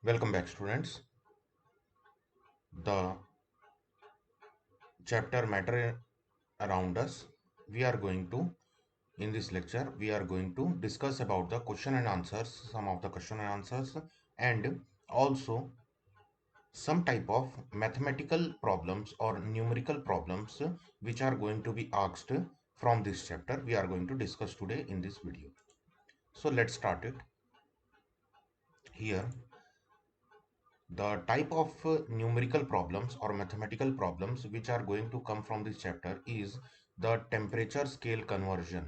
Welcome back, students. The chapter matter around us. We are going to, in this lecture, we are going to discuss about the question and answers, some of the question and answers, and also some type of mathematical problems or numerical problems which are going to be asked from this chapter. We are going to discuss today in this video. So let's start it here. The type of numerical problems or mathematical problems which are going to come from this chapter is the temperature scale conversion.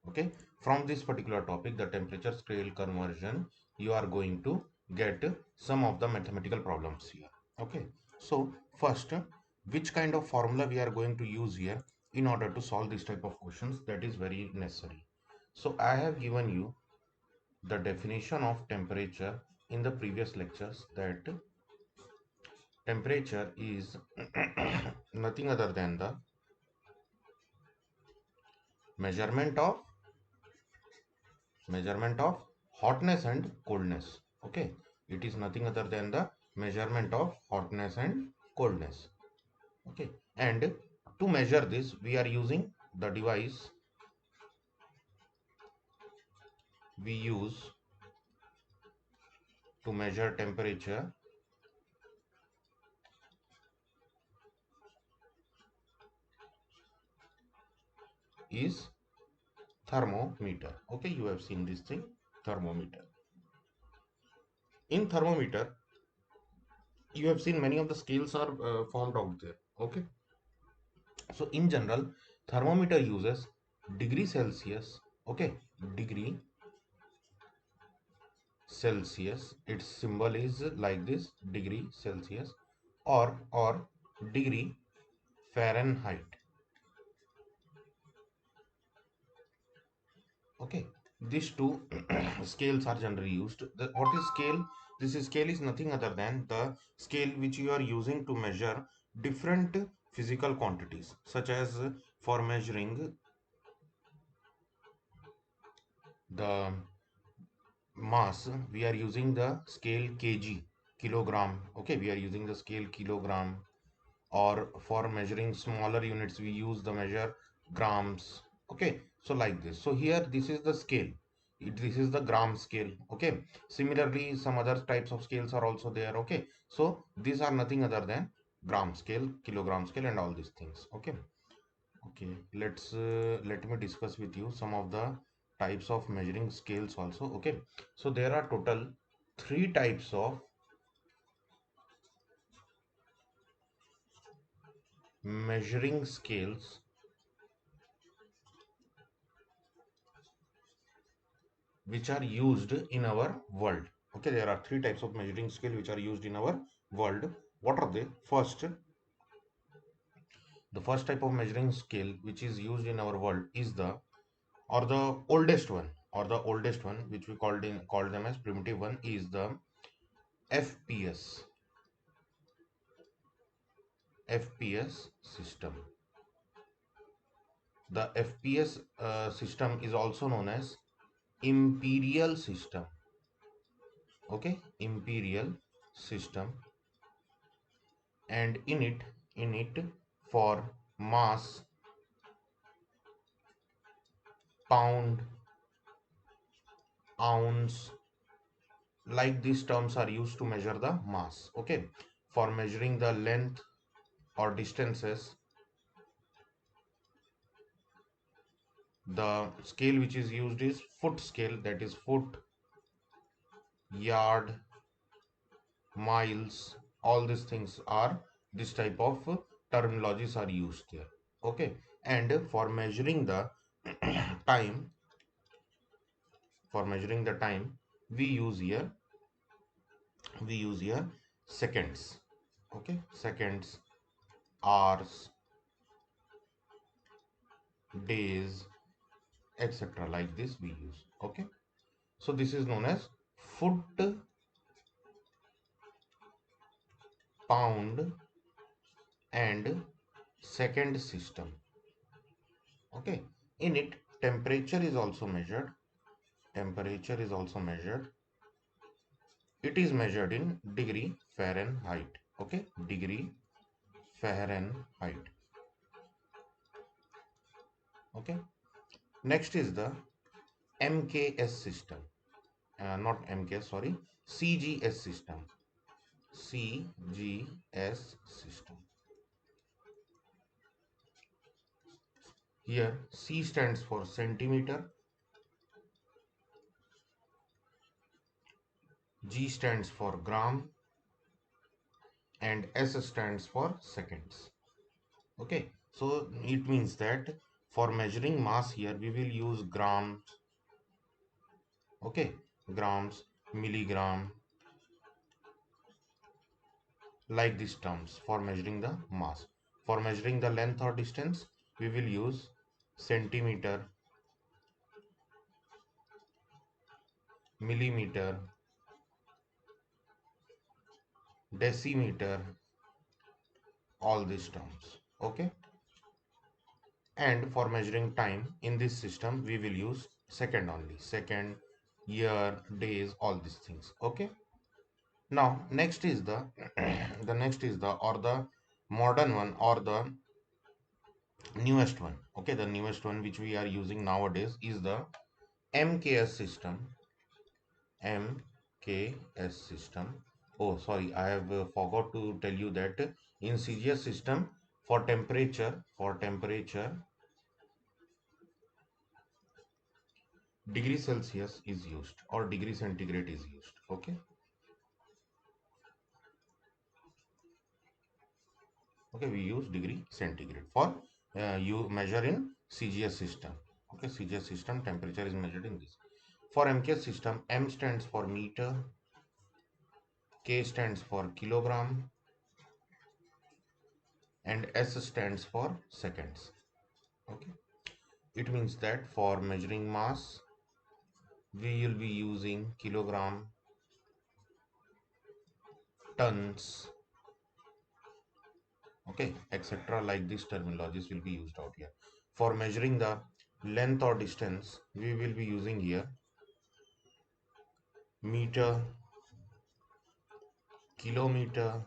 Okay, from this particular topic, the temperature scale conversion, you are going to get some of the mathematical problems here. Okay, so first, which kind of formula we are going to use here in order to solve this type of questions, that is very necessary. So I have given you the definition of temperature in the previous lectures, that temperature is nothing other than the measurement of hotness and coldness. Okay, it is nothing other than the measurement of hotness and coldness. Okay, and to measure this we are using the device we use to measure temperature is thermometer. Okay, you have seen this thing, thermometer. In thermometer you have seen many of the scales are formed out there. Okay, so in general, thermometer uses degree Celsius. Okay, degree Celsius. Its symbol is like this, degree Celsius, or degree Fahrenheit. Okay, these two scales are generally used. What is scale? This scale is nothing other than the scale which you are using to measure different physical quantities, such as for measuring the mass, we are using the scale kg, kilogram. Okay, we are using the scale kilogram, or for measuring smaller units we use the measure grams. Okay, so like this. So here this is the scale. This is the gram scale. Okay, similarly some other types of scales are also there. Okay, so these are nothing other than gram scale, kilogram scale, and all these things. Okay. Okay, let me discuss with you some of the types of measuring scales also. Okay, so there are total three types of measuring scales which are used in our world. Okay, there are three types of measuring scale which are used in our world. What are they? First, the first type of measuring scale which is used in our world is the oldest one, which we call them as primitive one, is the FPS. FPS system. The FPS system is also known as imperial system. Okay, imperial system, and in it for mass, pound, ounce, like these terms are used to measure the mass. Okay, for measuring the length or distances, the scale which is used is foot scale, that is foot, yard, miles. All these things are, this type of terminologies are used here. Okay, and for measuring the time, we use here seconds. Okay, seconds, hours, days, etc., like this we use. Okay, so this is known as foot, pound, and second system. Okay, in it temperature is also measured. it is measured in degree Fahrenheit. Okay, degree Fahrenheit. Okay, next is the MKS system. Not MKS, sorry, CGS system. CGS system. Here C stands for centimeter, G stands for gram, and S stands for seconds. Okay, so it means that for measuring mass here we will use grams. Okay, grams, milligram, like these terms for measuring the mass. For measuring the length or distance we will use centimeter, millimeter, decimeter, all these terms. Okay, and for measuring time in this system we will use second only. Second, year, days, all these things. Okay, now next is the the next is the or the modern one or the newest one. Okay, the newest one which we are using nowadays is the MKS system. MKS system. Oh, sorry, I have forgot to tell you that in CGS system for temperature degree Celsius is used or degree centigrade is used. Okay, okay, we use degree centigrade for you measure in CGS system. Okay, CGS system temperature is measured in this. For MKS system, M stands for meter, K stands for kilogram, and S stands for seconds. Okay, it means that for measuring mass we will be using kilogram, tons, okay, etc. Like these terminologies will be used out here. For measuring the length or distance we will be using here meter, kilometer,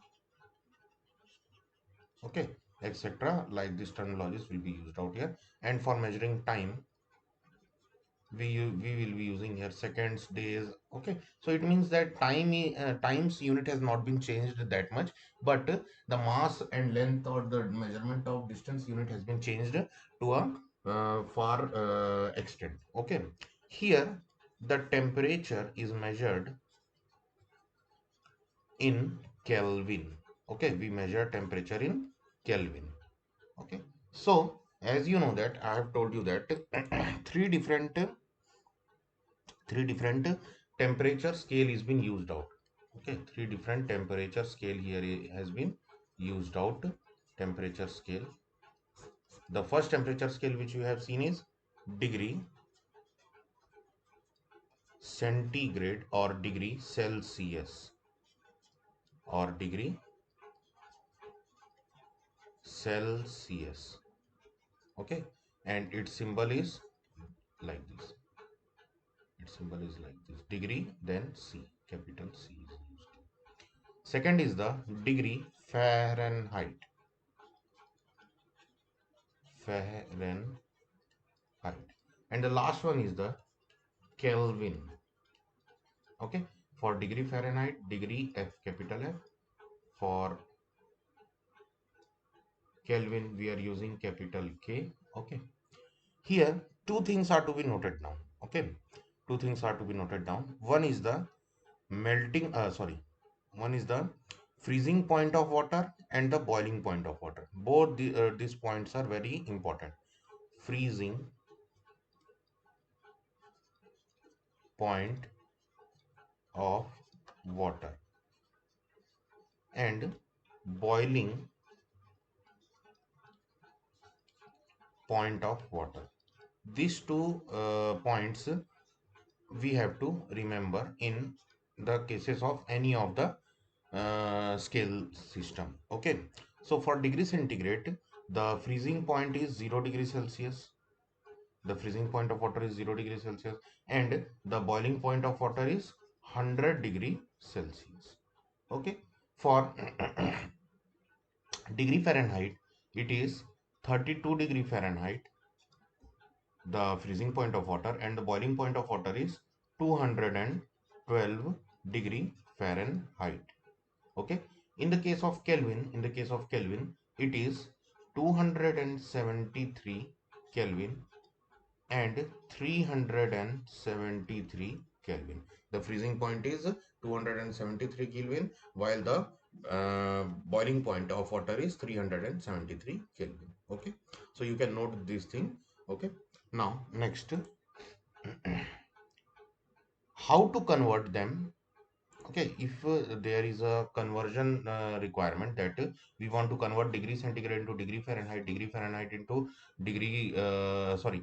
okay, etc. Like these terminologies will be used out here. And for measuring time we will be using here seconds, days. Okay, so it means that times unit has not been changed that much, but the mass and length or the measurement of distance unit has been changed to a far extent. Okay, here the temperature is measured in Kelvin. Okay, we measure temperature in Kelvin. Okay, so as you know that I have told you that three different temperature scale is been used out. Okay, three different temperature scale here has been used out. Temperature scale, the first temperature scale which you have seen is degree centigrade or degree Celsius or degree Celsius. Okay, and its symbol is like this. Its symbol is like this, degree, then C, capital C is used. Second is the degree Fahrenheit. Fahrenheit. And the last one is the Kelvin. Okay, for degree Fahrenheit, degree F, capital F. For Kelvin, we are using capital K. Okay, here two things are to be noted down. Okay, two things are to be noted down. One is the one is the freezing point of water and the boiling point of water. Both these points are very important. Freezing point of water and boiling point of water. These two points we have to remember in the cases of any of the scale system. Okay, so for degree centigrade, the freezing point is 0 degrees Celsius. The freezing point of water is 0 degrees Celsius, and the boiling point of water is 100 degree Celsius. Okay, for degree Fahrenheit, it is 32 degree Fahrenheit, the freezing point of water, and the boiling point of water is 212 degree Fahrenheit. Okay, in the case of Kelvin, it is 273 Kelvin and 373 Kelvin. The freezing point is 273 Kelvin, while the boiling point of water is 373 Kelvin. Okay, so you can note this thing. Okay, now next, how to convert them. Okay, if there is a conversion requirement that we want to convert degree centigrade into degree Fahrenheit into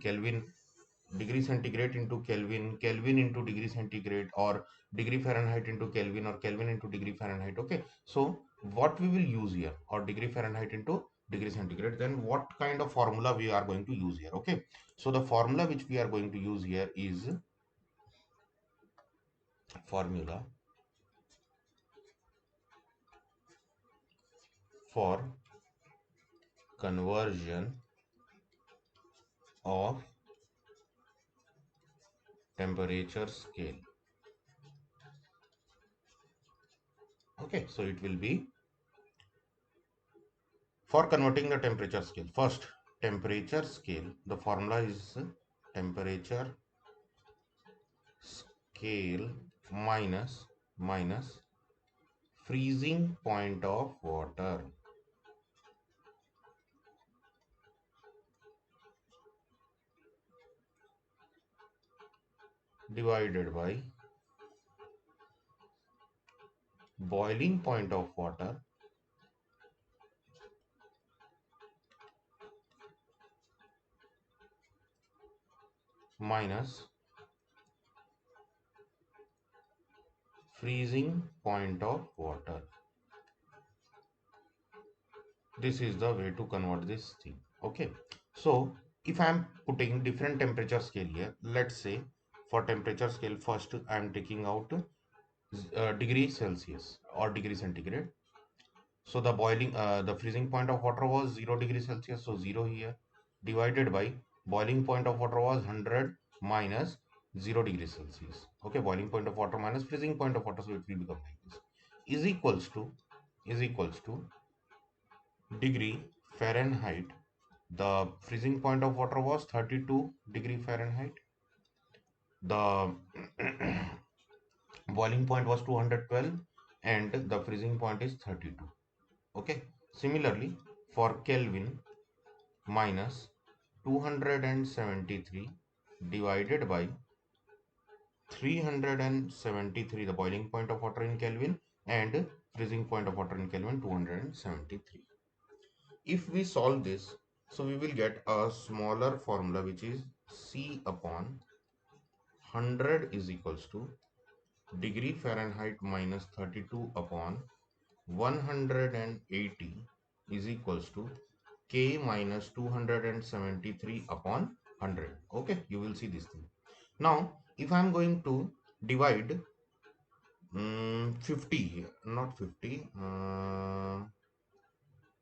Kelvin, degree centigrade into Kelvin, Kelvin into degree centigrade, or degree Fahrenheit into Kelvin, or Kelvin into degree Fahrenheit. Okay, so what we will use here, or degree Fahrenheit into degree centigrade, then what kind of formula we are going to use here. Okay, so the formula which we are going to use here is formula for conversion of temperature scale. Okay, so it will be for converting the temperature scale. First, temperature scale, the formula is temperature scale minus freezing point of water divided by boiling point of water minus freezing point of water. This is the way to convert this thing. Okay, so if I am putting different temperature scale here, let's say for temperature scale, first I am taking out degree Celsius or degree centigrade. So the freezing point of water was 0 degree Celsius, so 0 here, divided by boiling point of water was 100 minus 0 degree Celsius. Okay, boiling point of water minus freezing point of water, so it will become like this, is equals to degree Fahrenheit. The freezing point of water was 32 degree Fahrenheit. The boiling point was 212 and the freezing point is 32. Okay. Similarly, for Kelvin, minus 273 divided by 373, the boiling point of water in Kelvin, and freezing point of water in Kelvin, 273. If we solve this, so we will get a smaller formula, which is C upon 100 is equals to degree Fahrenheit minus 32 upon 180 is equals to K minus 273 upon 100. Okay, you will see this thing. Now, if I am going to divide 50, not 50,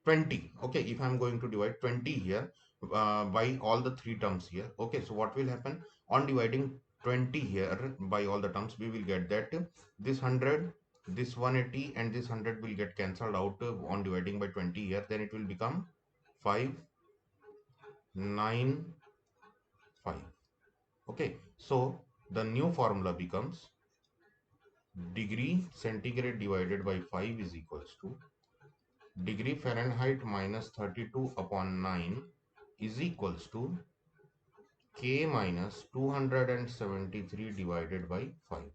20. Okay, if I'm going to divide 20 here by all the three terms here. Okay, so what will happen on dividing 20 here by all the terms, we will get that this 100, this 180 and this 100 will get cancelled out on dividing by 20 here. Then it will become 595. Okay, so the new formula becomes degree centigrade divided by 5 is equals to degree Fahrenheit minus 32 upon 9 is equals to K minus 273 divided by 5.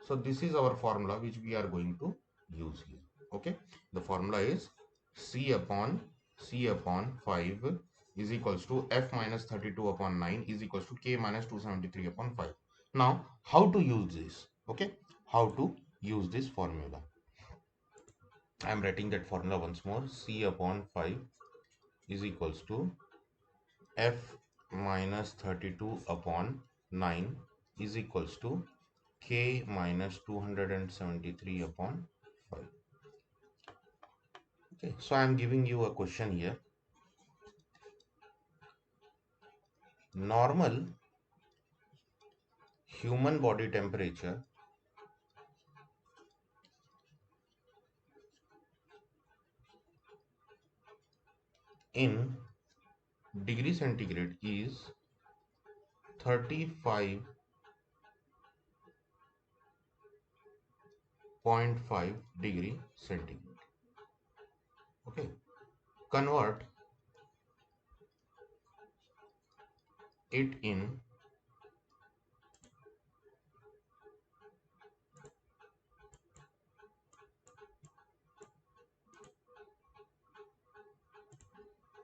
So this is our formula which we are going to use here. Okay, the formula is C upon 5 is equals to F minus 32 upon 9 is equals to K minus 273 upon 5. Now, how to use this? Okay, how to use this formula? I am writing that formula once more. C upon 5 is equals to F minus 32 upon 9 is equals to K minus 273 upon 5. Okay, so I am giving you a question here. Normal human body temperature in degree centigrade is 35.5 degree centigrade. Okay, convert it in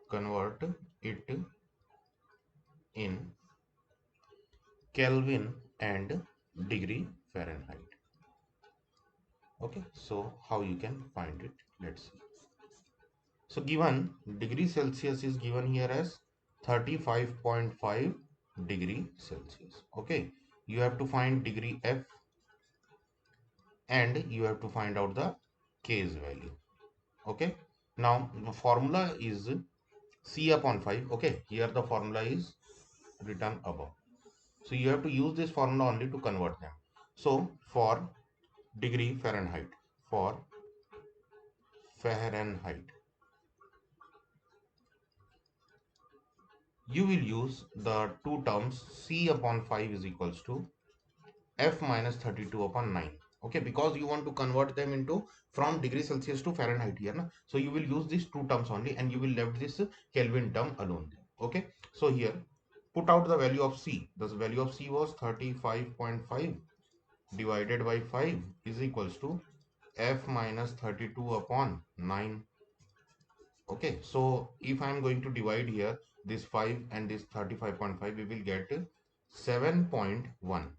convert it in Kelvin and degree Fahrenheit. Okay, so how you can find it? Let's see. So given degree Celsius is given here as 35.5 degree Celsius. Okay, you have to find degree F and you have to find out the K's value. Okay, now the formula is C upon 5. Okay, here the formula is written above. So you have to use this formula only to convert them. So for degree Fahrenheit, for Fahrenheit, you will use the two terms C upon 5 is equals to F minus 32 upon 9. Okay, because you want to convert them into from degree Celsius to Fahrenheit here. Na? So you will use these two terms only and you will left this Kelvin term alone. Okay, so here put out the value of C. The value of C was 35.5 divided by 5 is equals to F minus 32 upon 9. Okay, so if I am going to divide here this 5 and this 35.5, we will get 7.1.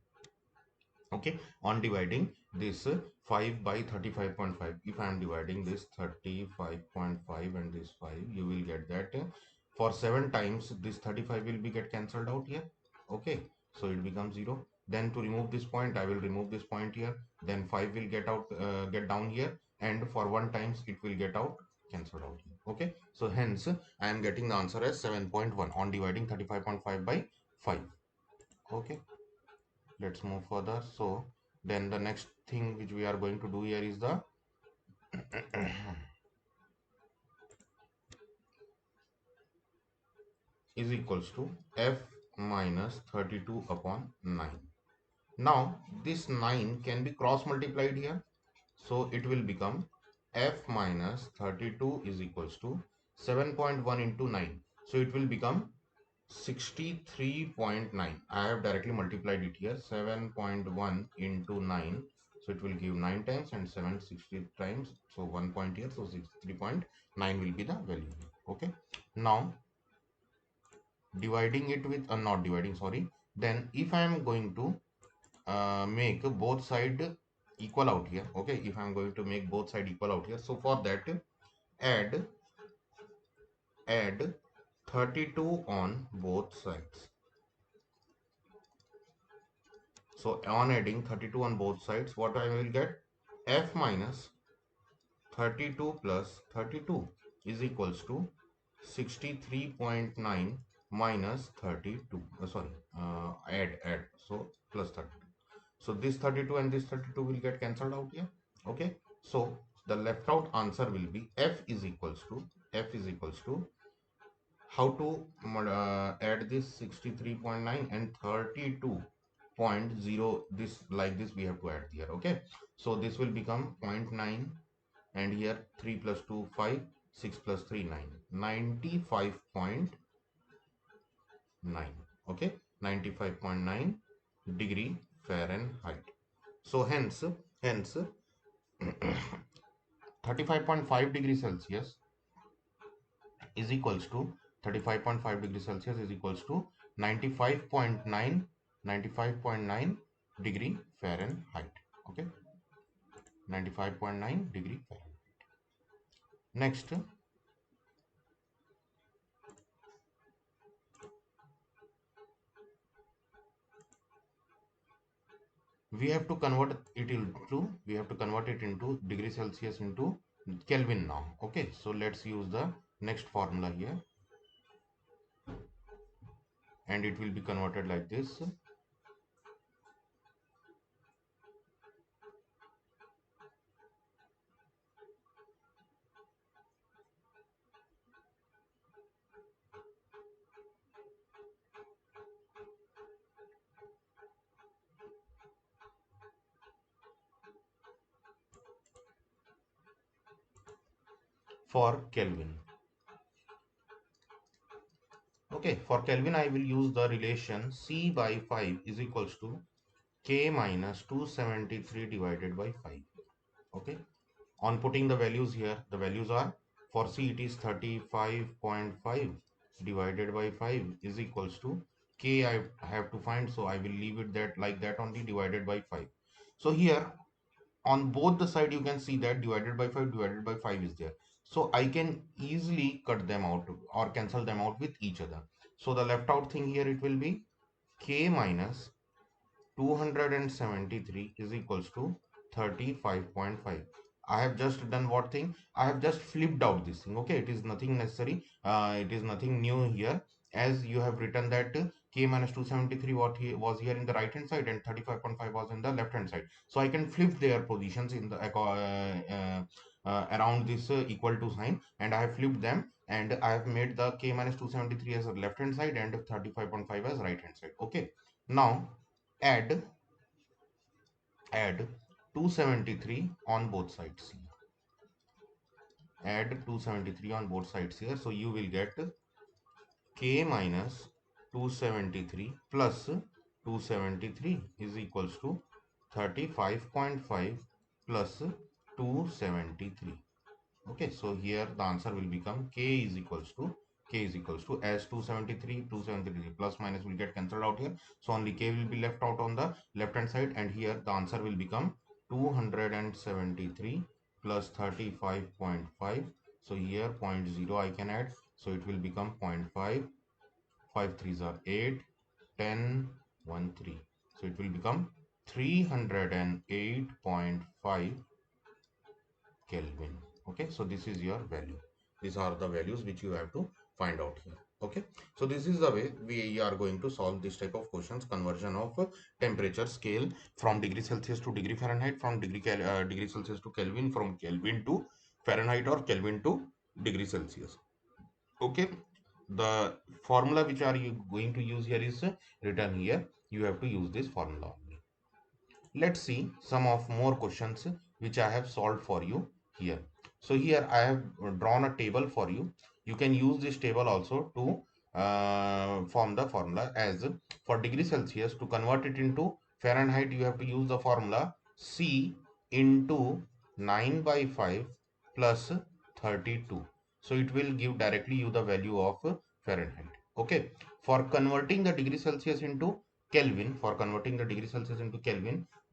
Okay, on dividing this 5 by 35.5, if I am dividing this 35.5 and this 5, you will get that for 7 times this 35 will be get cancelled out here. Okay, so it becomes 0. Then to remove this point, I will remove this point here. Then 5 will get out, get down here, and for 1 times it will get out, cancelled out here. Okay, so hence I am getting the answer as 7.1 on dividing 35.5 by 5. Okay, let's move further. So then the next thing which we are going to do here is the is equals to F minus 32 upon 9. Now this 9 can be cross multiplied here, so it will become F minus 32 is equals to 7.1 into 9, so it will become 63.9. I have directly multiplied it here. 7.1 into 9, so it will give 9 times, and 760 times, so 1 point here, so 63.9 will be the value. Okay, now dividing it with not dividing, sorry, then if I am going to make both side equal out here. Okay, if I am going to make both side equal out here, so for that add add 32 on both sides. So on adding 32 on both sides, what I will get? F minus 32 plus 32 is equals to 63.9 minus 32. Sorry, add. So plus 32. So this 32 and this 32 will get cancelled out here. Okay. So the left out answer will be F is equals to how to add this 63.9 and 32.0, this like this we have to add here. Okay, so this will become 0.9 and here 3 plus 2 5, 6 plus 3 9, 95.9. Okay, 95.9 degree Fahrenheit. So hence 35.5 degree Celsius is equals to 35.5 degrees Celsius is equals to 95.9 degree Fahrenheit. Okay, 95.9 degree Fahrenheit. Next, we have to convert it into degree Celsius into Kelvin now. Okay, so let's use the next formula here, and it will be converted like this. For Kelvin, okay, for Kelvin I will use the relation C by 5 is equals to K minus 273 divided by 5. Okay, on putting the values here, the values are, for C it is 35.5 divided by 5 is equals to K I have to find, so I will leave it that like that only, divided by 5. So here on both the side you can see that divided by 5 is there, so I can easily cut them out or cancel them out with each other. So the left out thing here, it will be K minus 273 is equals to 35.5. I have just done what thing? I have just flipped out this thing. Okay, it is nothing necessary. It is nothing new here. As you have written that K minus 273 what he was here in the right hand side and 35.5 was in the left hand side. So I can flip their positions in the around this equal to sign, and I have flipped them, and I have made the K minus 273 as a left hand side and 35.5 as right hand side. Okay, now add add 273 on both sides. Add 273 on both sides here, so you will get K minus 273 plus 273 is equals to 35.5 plus 273. Okay, so here the answer will become K is equals to, as 273 plus minus will get cancelled out here, so only K will be left out on the left hand side, and here the answer will become 273 plus 35.5. So here point 0 I can add, so it will become 0.5, 5 threes are 8, 10, 1 3, so it will become 308.5 Kelvin. Okay, so this is your value. These are the values which you have to find out here. Okay, so this is the way we are going to solve this type of questions, conversion of temperature scale from degree Celsius to degree Fahrenheit, from degree Celsius to Kelvin, from Kelvin to Fahrenheit, or Kelvin to degree Celsius. Okay, the formula which are you going to use here is written here. You have to use this formula only. Let's see some of more questions which I have solved for you here. So here I have drawn a table for you. You can use this table also to form the formula. As for degree Celsius, to convert it into Fahrenheit, you have to use the formula C into 9 by 5 plus 32. So it will give directly you the value of Fahrenheit. Okay. For converting the degree Celsius into Kelvin,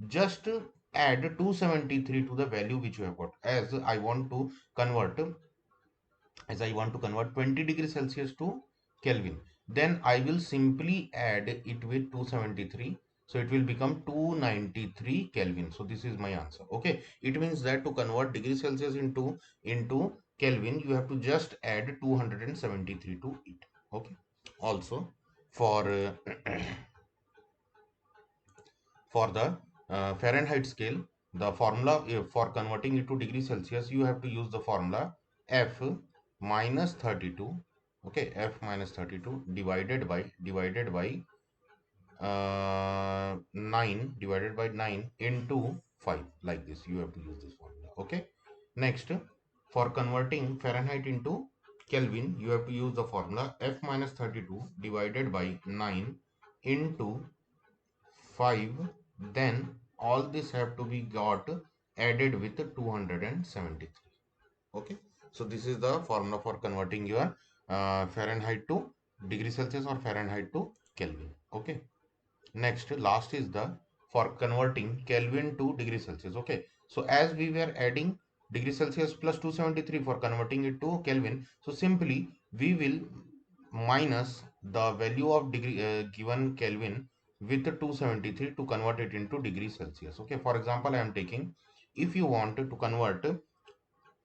just add 273 to the value which you have got. Convert as I want to convert 20 degrees Celsius to Kelvin, then I will simply add it with 273. So it will become 293 Kelvin. So this is my answer. Okay. It means that to convert degree Celsius into Kelvin, you have to just add 273 to it. Okay. Also, for for the Fahrenheit scale, the formula for converting it to degree Celsius, you have to use the formula F minus 32. Okay, F minus 32 divided by 9 into 5, like this. You have to use this formula. Okay. Next, for converting Fahrenheit into Kelvin, you have to use the formula F minus 32 divided by 9 into 5, then all this have to be got added with 273. Okay, so this is the formula for converting your Fahrenheit to degree Celsius or Fahrenheit to Kelvin. Okay, next, last is the for converting Kelvin to degree Celsius. Okay, so as we were adding degree Celsius plus 273 for converting it to Kelvin, so simply we will minus the value of degree given Kelvin with 273 to convert it into degrees Celsius. Okay, for example, I am taking, if you want to convert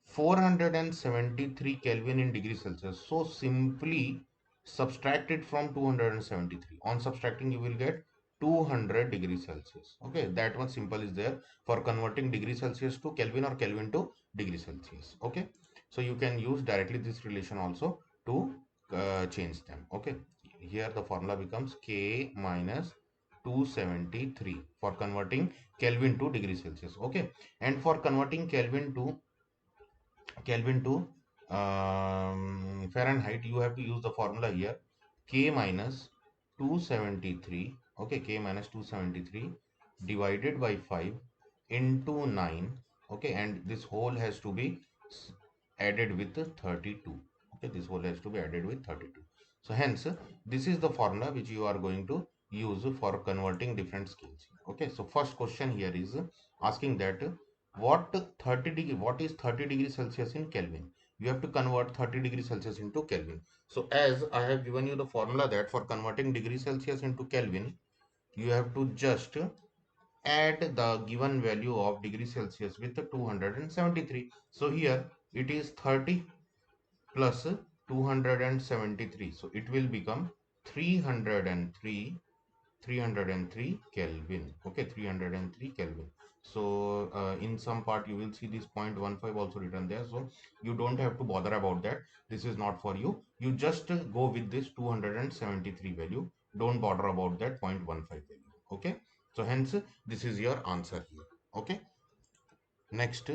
473 Kelvin in degrees Celsius, so simply subtract it from 273. On subtracting, you will get 200 degrees Celsius. Okay, that much simple is there for converting degrees Celsius to Kelvin or Kelvin to degrees Celsius. Okay, so you can use directly this relation also to change them. Okay, here the formula becomes K minus 273 for converting Kelvin to degrees Celsius. Okay, and for converting Kelvin to Fahrenheit, you have to use the formula here, K minus 273, okay, K minus 273 divided by 5 into 9, okay, and this whole has to be added with 32, okay, this whole has to be added with 32. So hence, this is the formula which you are going to use for converting different scales. Okay, so first question here is asking that what is 30 degrees Celsius in Kelvin? You have to convert 30 degrees Celsius into Kelvin. So as I have given you the formula that for converting degree Celsius into Kelvin, you have to just add the given value of degree Celsius with 273. So here it is 30 plus 273. So it will become 303 303 Kelvin. Okay, 303 Kelvin. So in some part you will see this 0.15 also written there. So you don't have to bother about that. This is not for you. You just go with this 273 value. Don't bother about that 0.15 value. Okay. So hence this is your answer here. Okay. Next,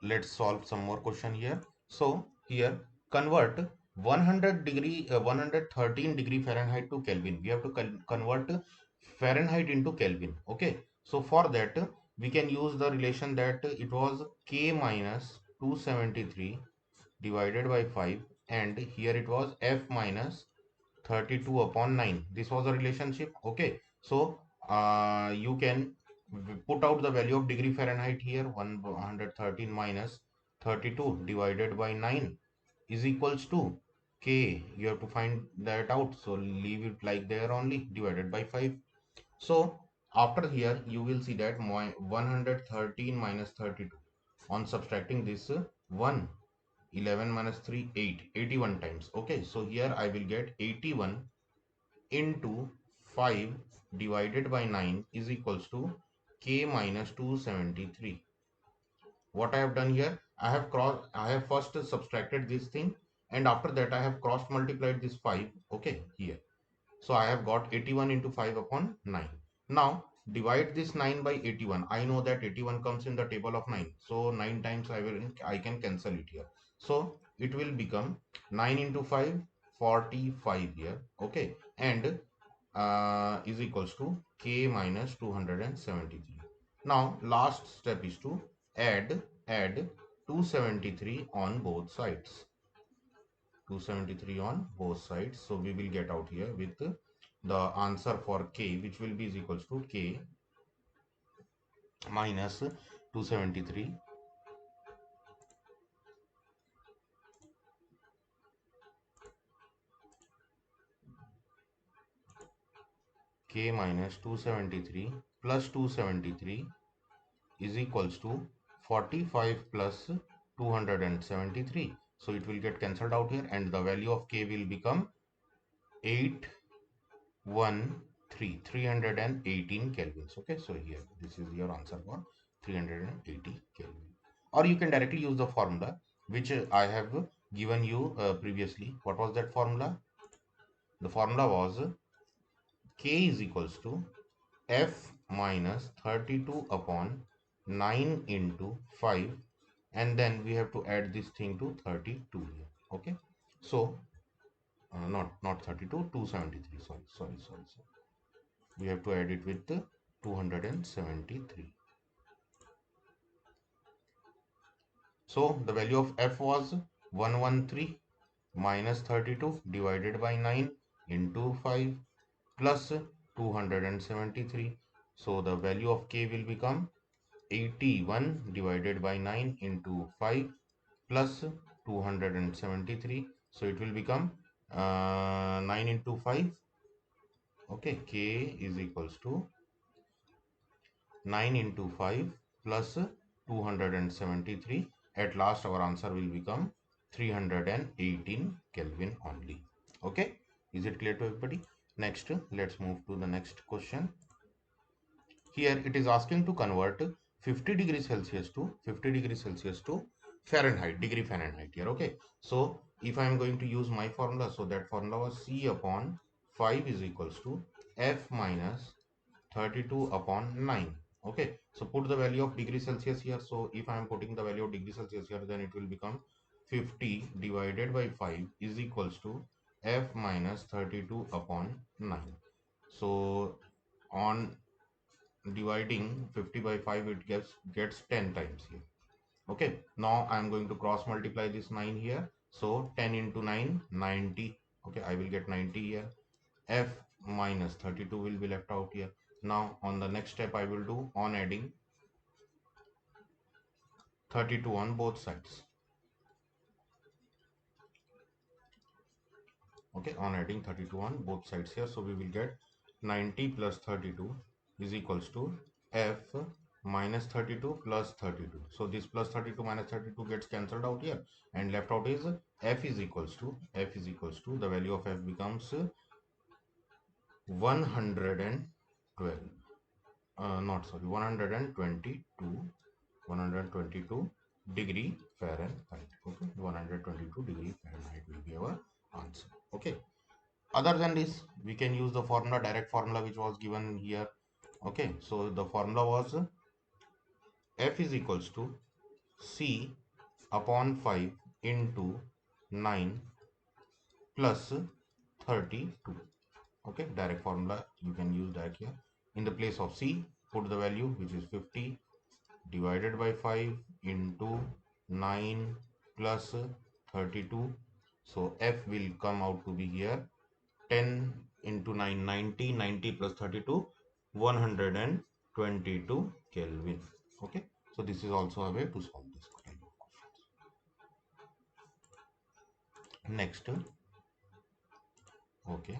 let's solve some more question here. So here convert 113 degree Fahrenheit to Kelvin. We have to convert Fahrenheit into Kelvin. Okay. So for that we can use the relation that it was K minus 273 divided by 5, and here it was F minus 32 upon 9. This was a relationship. Okay, so you can put out the value of degree Fahrenheit here. 113 minus 32 divided by 9 is equals to K. You have to find that out, so leave it like there only, divided by 5. So after here you will see that my 113 minus 32, on subtracting this 1, 11 minus 3, 8, 81 times. Okay, so here I will get 81 into 5 divided by 9 is equals to K minus 273. What I have done here, I have first subtracted this thing, and after that I have cross multiplied this 5, okay, here. So I have got 81 into 5 upon 9. Now divide this 9 by 81. I know that 81 comes in the table of 9. So 9 times I can cancel it here. So it will become 9 into 5, 45 here. Okay. And is equals to K minus 273. Now last step is to add 273 on both sides. 273 on both sides. So we will get out here with the answer for K, which will be is equals to K minus 273 K minus 273 plus 273 is equals to 45 plus 273. So it will get cancelled out here, and the value of K will become 318 kelvins. Okay, so here this is your answer for 380 kelvin. Or you can directly use the formula which I have given you previously. What was that formula? The formula was K is equals to F minus 32 upon 9 into 5, and then we have to add this thing to 32 here. Okay, so not 32, 273. Sorry. We have to add it with 273. So the value of F was 113 minus 32 divided by 9 into 5 plus 273. So the value of K will become 81 divided by 9 into 5 plus 273. So it will become 9 into 5. Okay, K is equals to 9 into 5 plus 273. At last our answer will become 318 Kelvin only. Okay, is it clear to everybody? Next, let's move to the next question. Here it is asking to convert 50 degrees Celsius to 50 degrees Celsius to Fahrenheit, degree Fahrenheit here. Okay, so if I am going to use my formula, so that formula was C upon 5 is equals to F minus 32 upon 9. Okay, so put the value of degree Celsius here. So if I am putting the value of degree Celsius here, then it will become 50 divided by 5 is equals to F minus 32 upon 9. So on dividing 50 by 5, it gets 10 times here. Okay, now I am going to cross multiply this 9 here. So 10 into 9, 90. Okay, I will get 90 here. F minus 32 will be left out here. Now on the next step I will do on adding 32 on both sides. Okay, on adding 32 on both sides here. So we will get 90 plus 32 is equals to F minus 32 plus 32. So this plus 32 minus 32 gets cancelled out here, and left out is F is equals to the value of F becomes 112. Not sorry, 122 degree Fahrenheit. Okay, 122 degree Fahrenheit will be our answer. Okay, other than this we can use the formula, direct formula, which was given here. Okay, so the formula was F is equals to C upon 5 into 9 plus 32. Okay, direct formula you can use that here. In the place of C, put the value, which is 50 divided by 5 into 9 plus 32. So F will come out to be here 10 into 9, 90, 90 plus 32, 122 Kelvin. Okay, so this is also a way to solve this kind of question. Next, okay,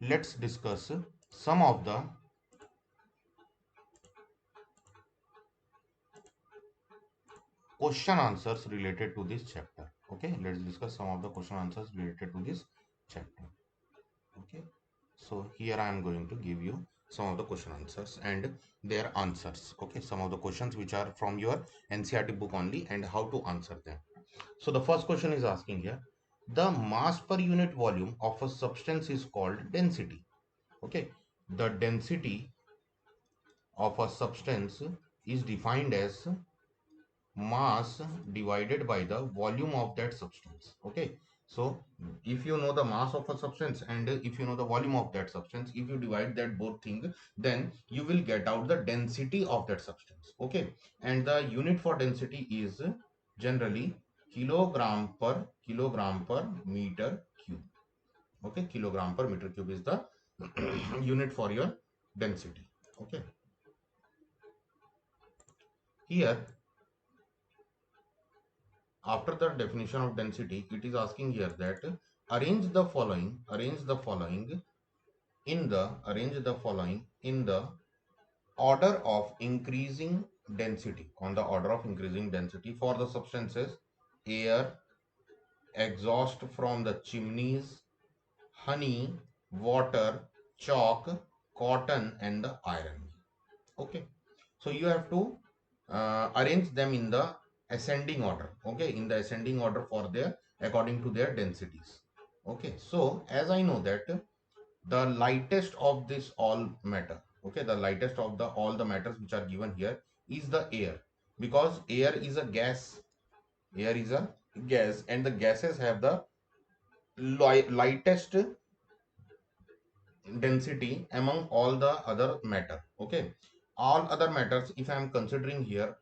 let's discuss some of the question answers related to this chapter. Okay, let's discuss some of the question answers related to this chapter. Okay, so here I am going to give you some of the question answers and their answers. Okay, some of the questions which are from your NCERT book only, and how to answer them. So the first question is asking here, the mass per unit volume of a substance is called density. Okay, the density of a substance is defined as mass divided by the volume of that substance. Okay, so if you know the mass of a substance and if you know the volume of that substance, if you divide that both thing, then you will get out the density of that substance. Okay, and the unit for density is generally kilogram per meter cube. Okay, kilogram per meter cube is the unit for your density. Okay, here after the definition of density, it is asking here that arrange the following in the order of increasing density, on the order of increasing density for the substances: air, exhaust from the chimneys, honey, water, chalk, cotton, and the iron. Okay, so you have to arrange them in the ascending order. Okay, in the ascending order for their, according to their densities. Okay, so as I know that the lightest of this all matter, okay, the lightest of the all the matters which are given here is the air, because air is a gas. Air is a gas, and the gases have the lightest density among all the other matter. Okay, all other matters, if I am considering here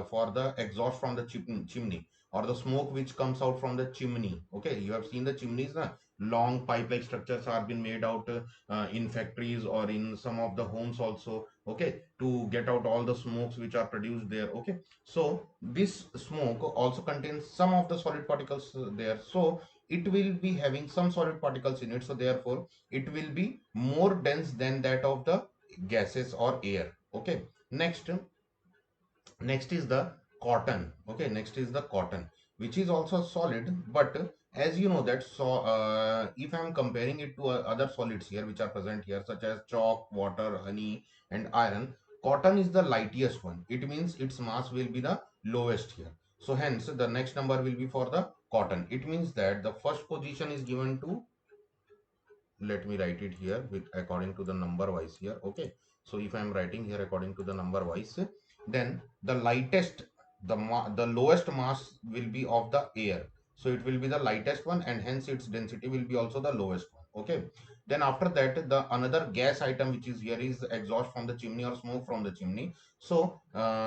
for the exhaust from the chimney, or the smoke which comes out from the chimney. Okay, you have seen the chimneys na? long pipe like structures are being made out in factories or in some of the homes also, okay, to get out all the smokes which are produced there, okay. So this smoke also contains some of the solid particles there, so it will be having some solid particles in it, so therefore it will be more dense than that of the gases or air, okay. Next is the cotton, okay. Next is the cotton, which is also solid, but as you know that, so if I'm comparing it to other solids here which are present here, such as chalk, water, honey, and iron, cotton is the lightest one. It means its mass will be the lowest here, so hence the next number will be for the cotton. It means that the first position is given to, let me write it here with according to the number wise here, okay. So if I am writing here according to the number wise, then the lightest, the lowest mass will be of the air, so it will be the lightest one, and hence its density will be also the lowest one, okay. Then after that, the another gas item which is here is exhaust from the chimney or smoke from the chimney. So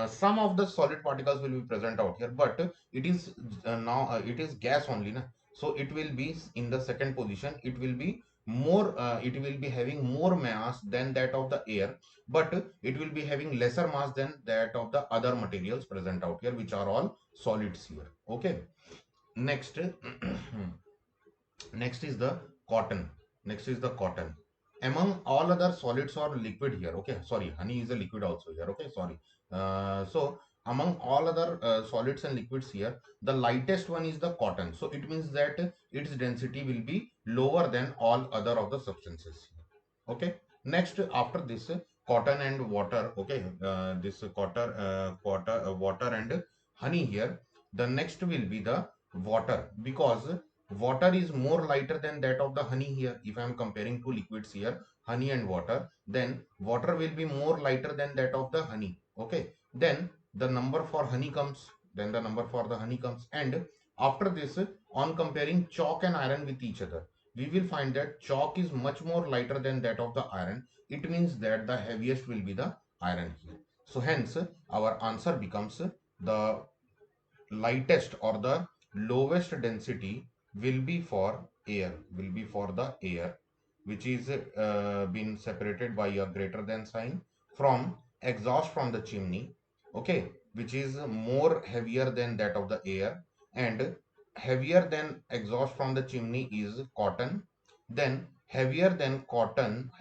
some of the solid particles will be present out here, but it is now it is gas only na? So it will be in the second position. It will be more, it will be having more mass than that of the air, but it will be having lesser mass than that of the other materials present out here, which are all solids here, okay. Next next is the cotton. Next is the cotton. Among all other solids or liquid here, okay, sorry, honey is a liquid also here, okay, sorry. So among all other solids and liquids here, the lightest one is the cotton, so it means that its density will be lower than all other of the substances here, okay. Next, after this, cotton and water, okay, this water and honey here, the next will be the water, because water is more lighter than that of the honey here. If I am comparing two liquids here, honey and water, then water will be more lighter than that of the honey, okay. Then the number for honey comes, then the number for the honey comes, and after this, on comparing chalk and iron with each other, we will find that chalk is much more lighter than that of the iron. It means that the heaviest will be the iron here. So hence our answer becomes the lightest or the lowest density will be for air, will be for the air, which is been separated by a greater than sign, from exhaust from the chimney, okay, which is more heavier than that of the air, and heavier than exhaust from the chimney is cotton. Then heavier than cotton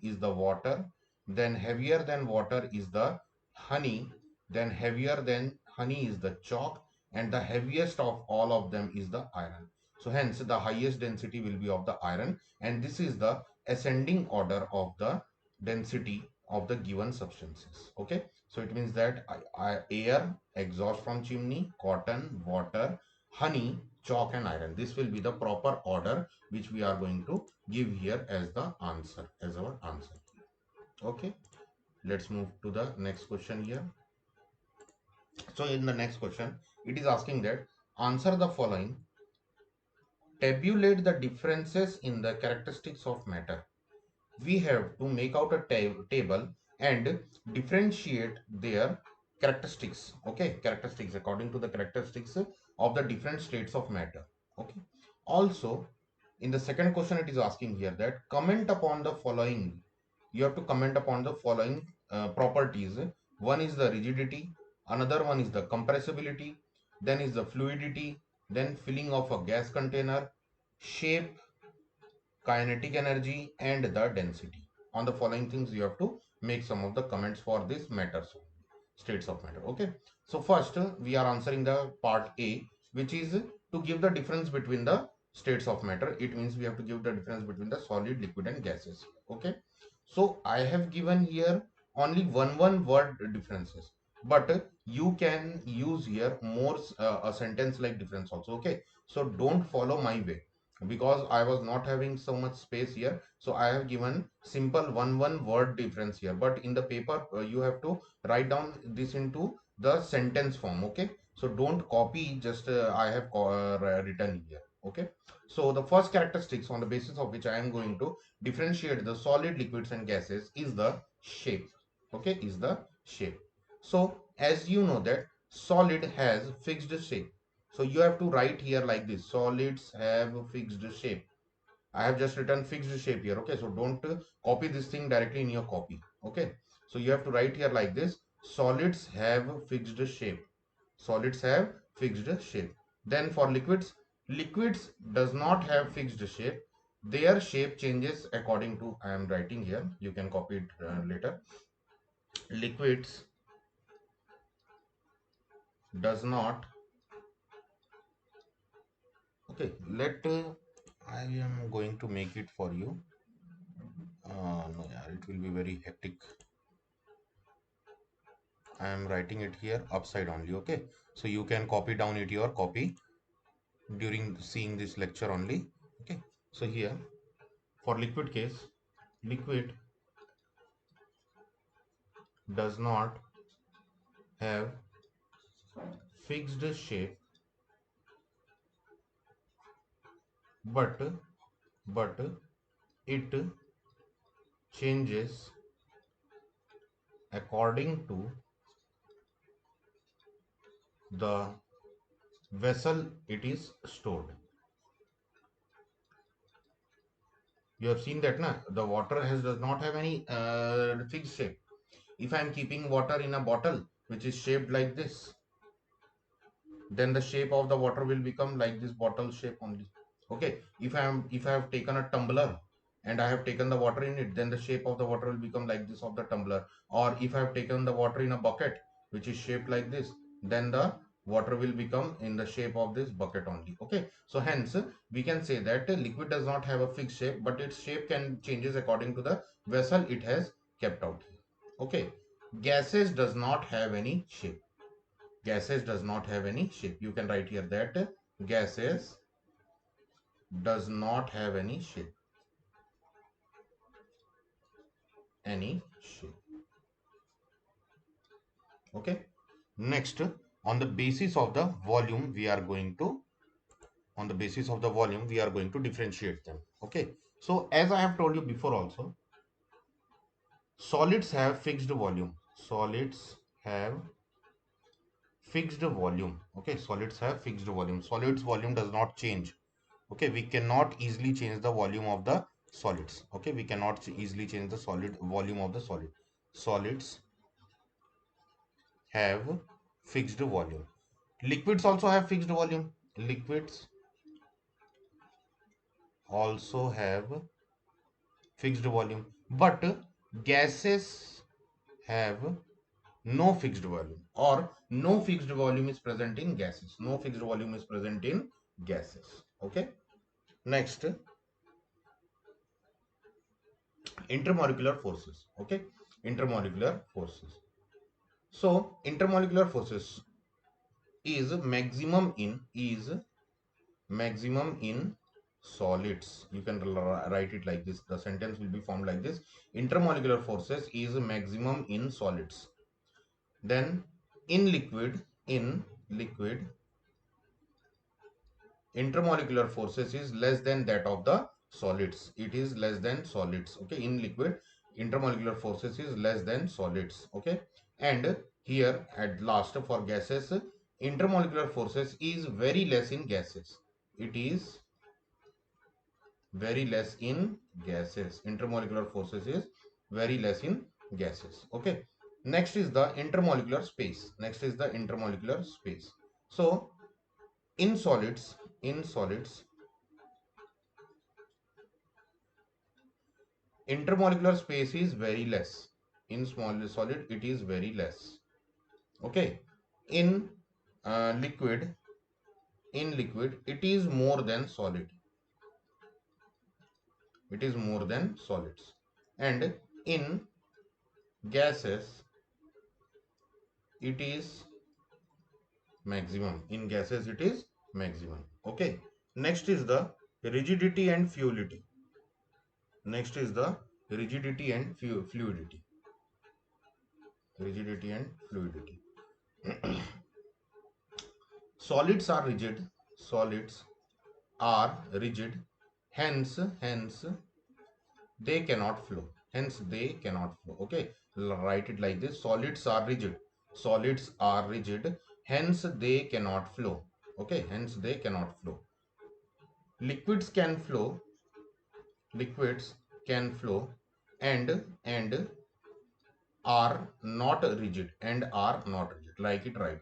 is the water. Then heavier than water is the honey. Then heavier than honey is the chalk, and the heaviest of all of them is the iron. So hence the highest density will be of the iron, and this is the ascending order of the density of the given substances. Okay, so it means that air, exhaust from chimney, cotton, water, honey, chalk, and iron. This will be the proper order which we are going to give here as the answer, as our answer. Okay, let's move to the next question here. So in the next question, it is asking that answer the following. Tabulate the differences in the characteristics of matter. We have to make out a table and differentiate their characteristics. Okay, characteristics according to the characteristics of the different states of matter. Okay. Also, in the second question, it is asking here that comment upon the following. You have to comment upon the following properties. One is the rigidity, another one is the compressibility, then is the fluidity, then filling of a gas container, shape, kinetic energy, and the density. On the following things, you have to make some of the comments for this matters, states of matter. Okay. So first, we are answering the part A, which is to give the difference between the states of matter. It means we have to give the difference between the solid, liquid, and gases. Okay. So I have given here only one word differences, but you can use here more a sentence like difference also. Okay. So don't follow my way, because I was not having so much space here. So I have given simple one word difference here. But in the paper, you have to write down this into the sentence form. Okay. So don't copy, just I have written here. Okay. So the first characteristics on the basis of which I am going to differentiate the solid, liquids, and gases is the shape. Okay. Is the shape. So as you know that solid has fixed shape. So you have to write here like this: solids have fixed shape. I have just written fixed shape here. Okay, so don't copy this thing directly in your copy. Okay, so you have to write here like this: solids have fixed shape. Solids have fixed shape. Then for liquids, liquids does not have fixed shape. Their shape changes according to, I am writing here, you can copy it later. Liquids does not, okay, let I am going to make it for you. No, yeah, it will be very hectic. I am writing it here upside only. Okay, so you can copy down it your copy during seeing this lecture only. Okay, so here for liquid case, liquid does not have fixed shape, but but it changes according to the vessel it is stored. You have seen that, na? The water has does not have any fixed shape. If I am keeping water in a bottle which is shaped like this, then the shape of the water will become like this bottle shape only. Okay, if I have taken a tumbler and I have taken the water in it, then the shape of the water will become like this of the tumbler. Or if I have taken the water in a bucket which is shaped like this, then the water will become in the shape of this bucket only. Okay, so hence we can say that liquid does not have a fixed shape, but its shape can changes according to the vessel it has kept out. Okay, gases does not have any shape. Gases does not have any shape. You can write here that gases does not have any shape. Any shape. Okay. Next, on the basis of the volume, we are going to, on the basis of the volume, we are going to differentiate them. Okay. So as I have told you before also, solids have fixed volume. Solids have fixed volume. Okay. Solids have fixed volume. Solids volume does not change. Okay, we cannot easily change the volume of the solids. Okay, we cannot easily change the solid volume of the solid. Solids have fixed volume. Liquids also have fixed volume. Liquids also have fixed volume, but gases have no fixed volume, or no fixed volume is present in gases. No fixed volume is present in gases. Okay, next, intermolecular forces. Okay, intermolecular forces. So intermolecular forces is maximum in solids. You can write it like this. The sentence will be formed like this: intermolecular forces is maximum in solids. Then in liquid, intermolecular forces is less than that of the solids. It is less than solids. Okay, in liquid, intermolecular forces is less than solids. Okay, and here at last for gases, intermolecular forces is very less in gases. It is very less in gases. Intermolecular forces is very less in gases. Okay, next is the intermolecular space. Next is the intermolecular space. So in solids, intermolecular space is very less. In small solid it is very less. Okay, in liquid, it is more than solid. It is more than solids. And in gases it is maximum. In gases it is maximum. Okay, next is the rigidity and fluidity. Next is the rigidity and fluidity. Rigidity and fluidity. Solids are rigid. Solids are rigid. Hence they cannot flow. Hence they cannot flow. Okay, write it like this: solids are rigid. Solids are rigid. Hence they cannot flow. Okay, hence they cannot flow. Liquids can flow, liquids can flow and are not rigid, and are not rigid, like it right,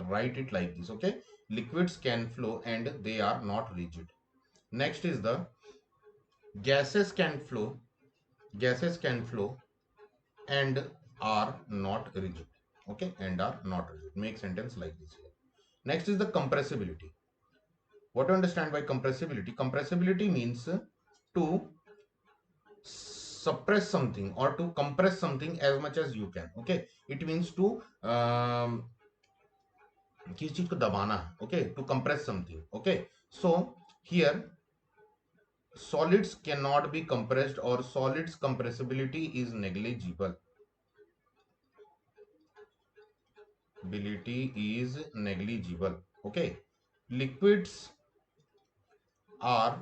write it like this. Okay, liquids can flow and they are not rigid. Next is the gases can flow, gases can flow and are not rigid. Okay, and are not rigid, make sentence like this here. Next is the compressibility. What do you understand by compressibility? Compressibility means to suppress something or to compress something as much as you can. Okay, it means to किसी चीज को दबाना. Okay, to compress something. Okay, so here solids cannot be compressed or solids compressibility is negligible. Ability is negligible. Okay, liquids are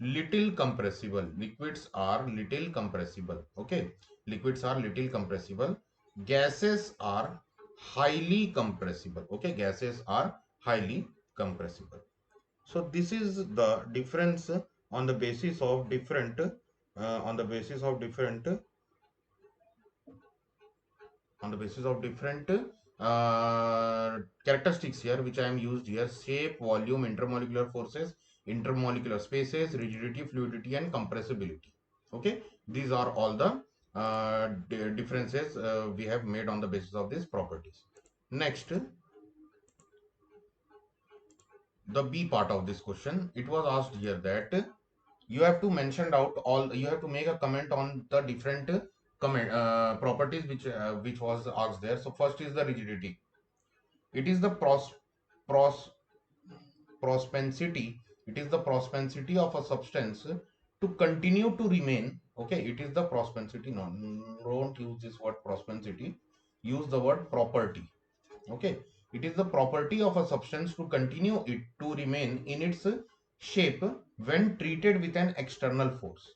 little compressible, liquids are little compressible. Okay, liquids are little compressible. Gases are highly compressible. Okay, gases are highly compressible. So this is the difference on the basis of different on the basis of different on the basis of different characteristics here, which I am used here: shape, volume, intermolecular forces, intermolecular spaces, rigidity, fluidity, and compressibility. Okay, these are all the differences we have made on the basis of these properties. Next, the B part of this question, it was asked here that you have to mention out all, you have to make a comment on the different comment properties which was asked there. So first is the rigidity. It is the pros, propensity. It is the propensity of a substance to continue to remain. Okay, it is the propensity. No, don't use this word propensity. Use the word property. Okay, it is the property of a substance to continue it to remain in its shape when treated with an external force.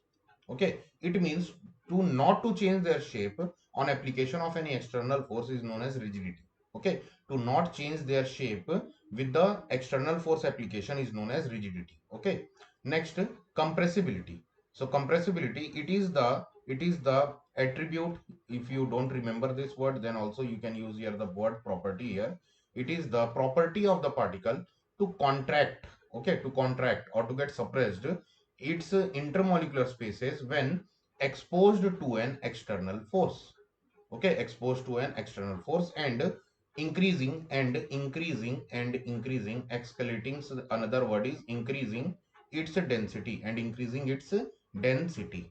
Okay, it means to not to change their shape on application of any external force is known as rigidity. Okay, to not change their shape with the external force application is known as rigidity. Okay, next, compressibility. So compressibility, it is the attribute. If you don't remember this word, then also you can use here the word property here. It is the property of the particle to contract. Okay, to contract or to get suppressed its intermolecular spaces when exposed to an external force. Okay, exposed to an external force and increasing and increasing and increasing, escalating. So another word is increasing its density and increasing its density.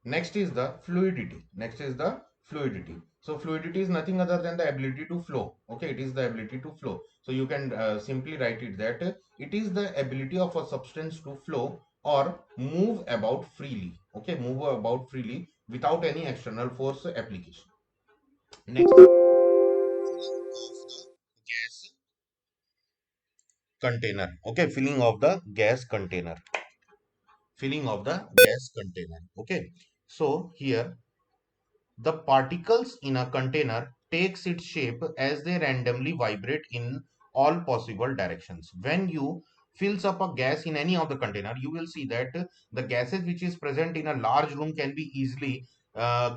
Next is the fluidity. Next is the fluidity. So fluidity is nothing other than the ability to flow. Okay, it is the ability to flow. So you can simply write it that it is the ability of a substance to flow or move about freely. Okay, move about freely without any external force application. Next, filling of the gas container. Okay, filling of the gas container. Filling of the gas container. Okay, so here the particles in a container takes its shape as they randomly vibrate in all possible directions. When you fills up a gas in any of the container, you will see that the gases which is present in a large room can be easily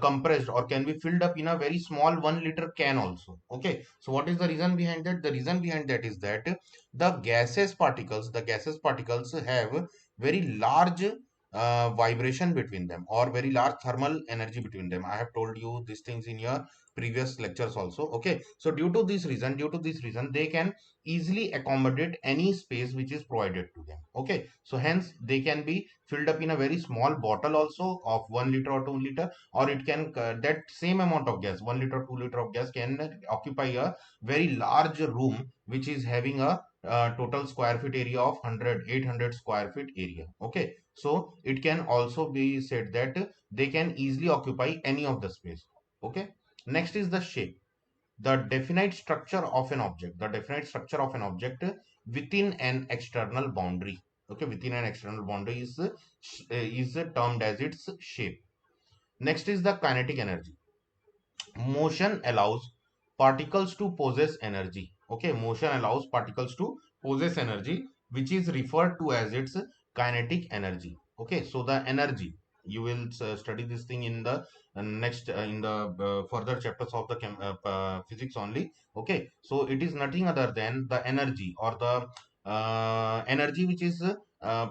compressed or can be filled up in a very small 1 liter can also. Okay, so what is the reason behind that? The reason behind that is that the gases particles have very large vibration between them or very large thermal energy between them. I have told you these things in your previous lectures also. Okay, so due to this reason they can easily accommodate any space which is provided to them. Okay, so hence they can be filled up in a very small bottle also of 1 liter or 2 liter, or it can that same amount of gas, 1 liter 2 liter of gas can occupy a very large room which is having a total square feet area of 800 square feet area. Okay, so it can also be said that they can easily occupy any of the space. Okay, next is the shape, the definite structure of an object, the definite structure of an object within an external boundary. Okay, within an external boundary is termed as its shape. Next is the kinetic energy. Motion allows particles to possess energy. Okay, motion allows particles to possess energy which is referred to as its kinetic energy. Okay, so the energy, you will study this thing in the next in the further chapters of the physics only. Okay, so it is nothing other than the energy or the energy which is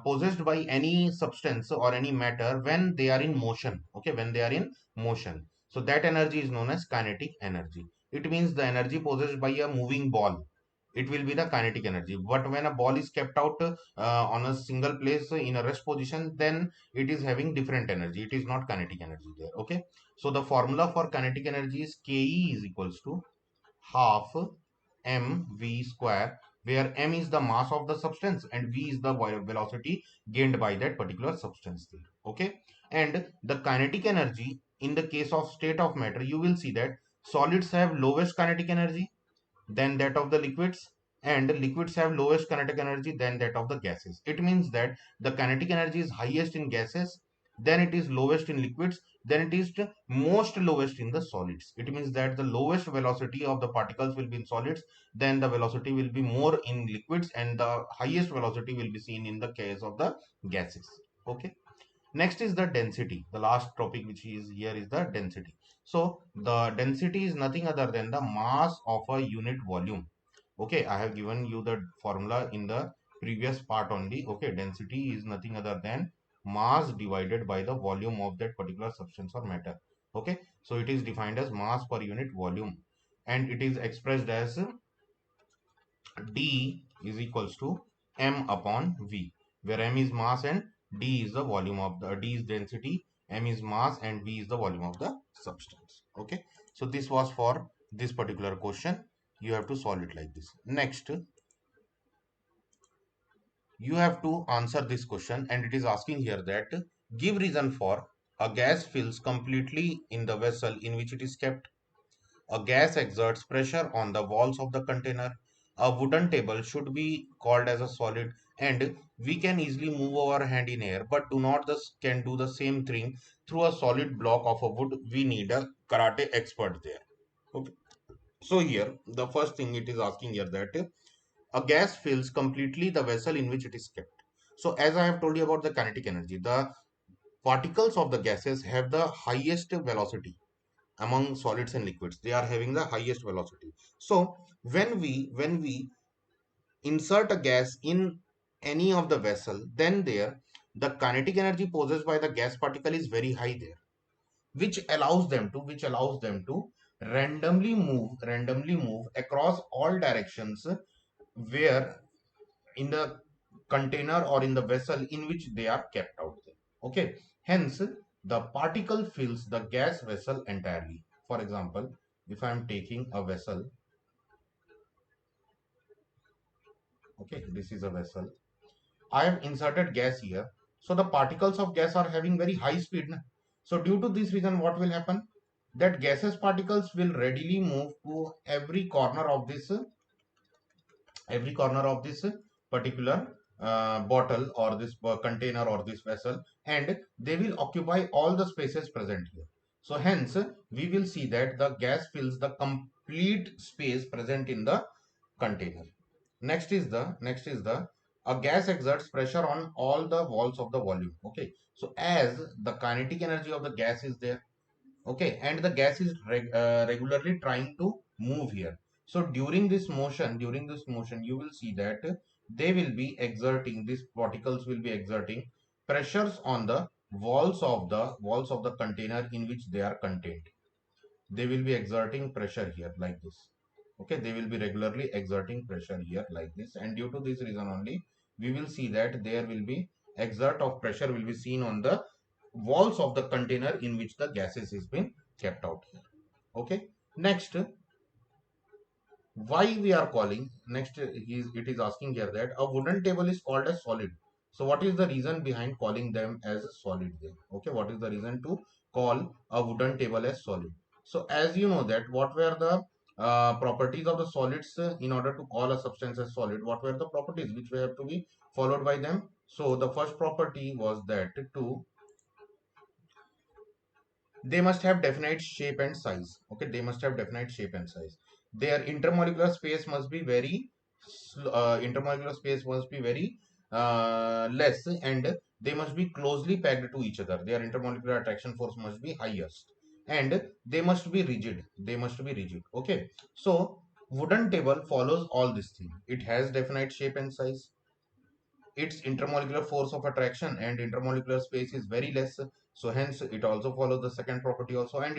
possessed by any substance or any matter when they are in motion. Okay, when they are in motion, so that energy is known as kinetic energy. It means the energy possessed by a moving ball, it will be the kinetic energy. But when a ball is kept out on a single place in a rest position, then it is having different energy, it is not kinetic energy there. Okay, so the formula for kinetic energy is Ke is equals to half mv square, where m is the mass of the substance and v is the velocity gained by that particular substance there. Okay, and the kinetic energy in the case of state of matter, you will see that solids have lowest kinetic energy than that of the liquids, and liquids have lowest kinetic energy than that of the gases. It means that the kinetic energy is highest in gases, then it is lowest in liquids, then it is the most lowest in the solids. It means that the lowest velocity of the particles will be in solids, then the velocity will be more in liquids, and the highest velocity will be seen in the case of the gases. Okay, next is the density. The last topic which is here is the density. So the density is nothing other than the mass of a unit volume. Okay, I have given you the formula in the previous part only. Okay, density is nothing other than mass divided by the volume of that particular substance or matter. Okay, so it is defined as mass per unit volume, and it is expressed as D is equals to m upon v, where m is mass and d is the volume of the d is density, m is mass and v is the volume of the substance. Okay, so this was for this particular question. You have to solve it like this. Next, you have to answer this question, and it is asking here that give reason for a gas fills completely in the vessel in which it is kept. A gas exerts pressure on the walls of the container. A wooden table should be called as a solid, and we can easily move our hand in air, but do not can do the same thing through a solid block of a wood. We need a karate expert there. Okay. So here, the first thing it is asking here that a gas fills completely the vessel in which it is kept. So as I have told you about the kinetic energy, the particles of the gases have the highest velocity among solids and liquids. They are having the highest velocity. So when we insert a gas in any of the vessel, then there the kinetic energy possessed by the gas particle is very high there, which allows them to randomly move across all directions where in the container or in the vessel in which they are kept out there. Okay, hence the particle fills the gas vessel entirely. For example, if I am taking a vessel, okay, this is a vessel, I have inserted gas here, so the particles of gas are having very high speed na? So due to this reason, what will happen, that gaseous particles will readily move to every corner of this particular bottle or this container or this vessel, and they will occupy all the spaces present here. So hence we will see that the gas fills the complete space present in the container. Next is the a gas exerts pressure on all the walls of the volume. Okay, so as the kinetic energy of the gas is there, okay, and the gas is regularly trying to move here, so during this motion you will see that they will be exerting, these particles will be exerting pressures on the walls of the container in which they are contained. They will be exerting pressure here like this. Okay, they will be regularly exerting pressure here like this, and due to this reason only we will see that there will be exert of pressure will be seen on the walls of the container in which the gases is being kept out here. Okay, next, why we are calling, next it is asking here that a wooden table is called as solid. So what is the reason behind calling them as a solid there? Okay, what is the reason to call a wooden table as solid? So as you know that what were the properties of the solids, in order to call a substance as solid, what were the properties which we have to be followed by them? So the first property was that to they must have definite shape and size. Okay, they must have definite shape and size. Their intermolecular space must be very intermolecular space must be very less, and they must be closely packed to each other. Their intermolecular attraction force must be highest, and they must be rigid. They must be rigid. Okay. So wooden table follows all this thing. It has definite shape and size. Its intermolecular force of attraction and intermolecular space is very less, so hence it also follows the second property also, and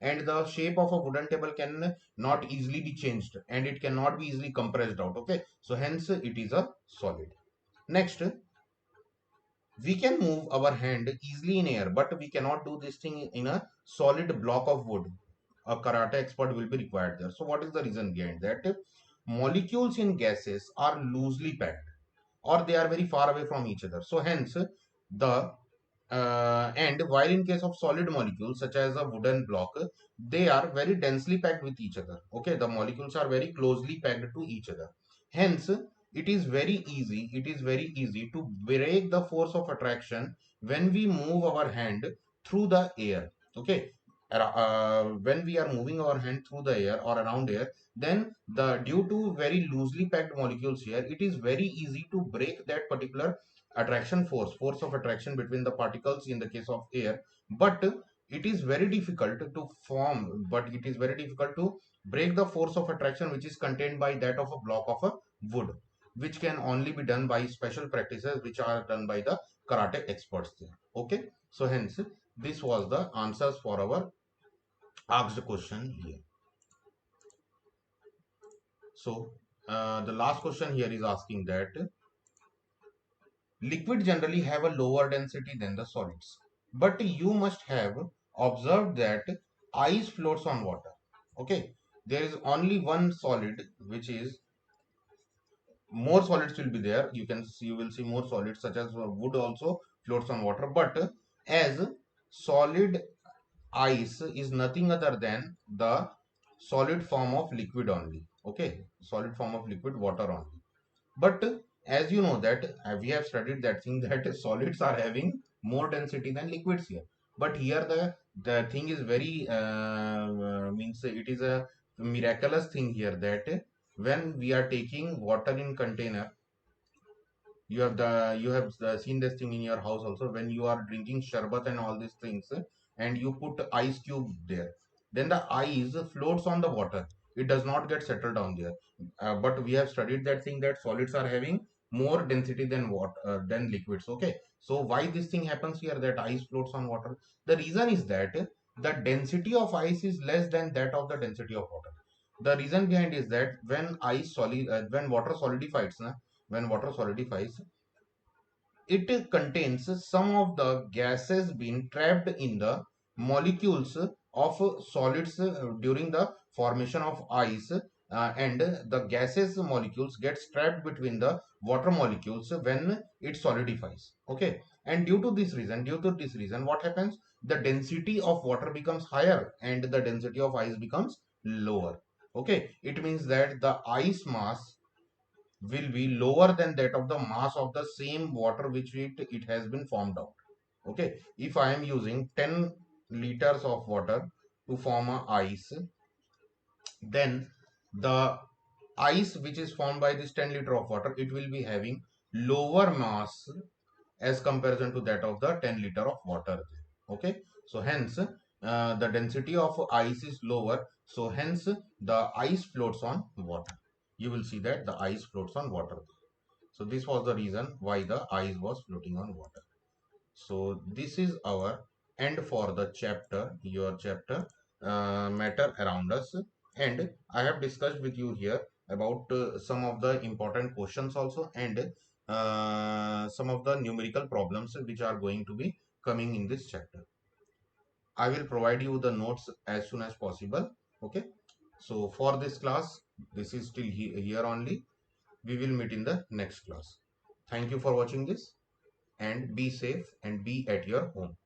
and the shape of a wooden table can not easily be changed, and it cannot be easily compressed out. Okay, so hence it is a solid. Next, we can move our hand easily in air, but we cannot do this thing in a solid block of wood. A karate expert will be required there. So what is the reason behind that? Molecules in gases are loosely packed, or they are very far away from each other. So hence the and while in case of solid molecules such as a wooden block, they are very densely packed with each other. Okay, the molecules are very closely packed to each other. Hence, it is very easy to break the force of attraction when we move our hand through the air. Okay, when we are moving our hand through the air or around air, then due to very loosely packed molecules here, it is very easy to break that particular attraction force of attraction between the particles in the case of air. But it is very difficult to form, but it is very difficult to break the force of attraction which is contained by that of a block of a wood, which can only be done by special practices which are done by the karate experts there. Okay, so hence this was the answers for our asked question here. So the last question here is asking that liquid generally have a lower density than the solids, but you must have observed that ice floats on water. Okay, there is only one solid which is, more solids will be there. You will see more solids such as wood also floats on water, but as solid ice is nothing other than the solid form of liquid only. Okay, solid form of liquid water only. But as you know that we have studied that thing that solids are having more density than liquids here. But here the thing is very means it is a miraculous thing here that when we are taking water in container, you have seen this thing in your house also, when you are drinking sharbat and all these things, and you put ice cube there, then the ice floats on the water. It does not get settled down there. But we have studied that thing that solids are having more density than than liquids. Okay, so why this thing happens here that ice floats on water? The reason is that the density of ice is less than that of the density of water. The reason behind is that when water solidifies na, when water solidifies, it contains some of the gases being trapped in the molecules of solids during the formation of ice, and the gases molecules get trapped between the water molecules when it solidifies. Okay, and due to this reason, what happens? The density of water becomes higher and the density of ice becomes lower. Okay, it means that the ice mass will be lower than that of the mass of the same water which it has been formed out. Okay, if I am using 10 liters of water to form a ice, then the ice which is formed by this 10 liter of water, it will be having lower mass as comparison to that of the 10 liter of water. Okay, so hence the density of ice is lower, so hence the ice floats on water. You will see that the ice floats on water. So this was the reason why the ice was floating on water. So this is our end for the chapter, your chapter, matter around us. And I have discussed with you here about some of the important questions also, and some of the numerical problems which are going to be coming in this chapter. I will provide you the notes as soon as possible. Okay. So for this class, this is still here only. We will meet in the next class. Thank you for watching this, and be safe and be at your home.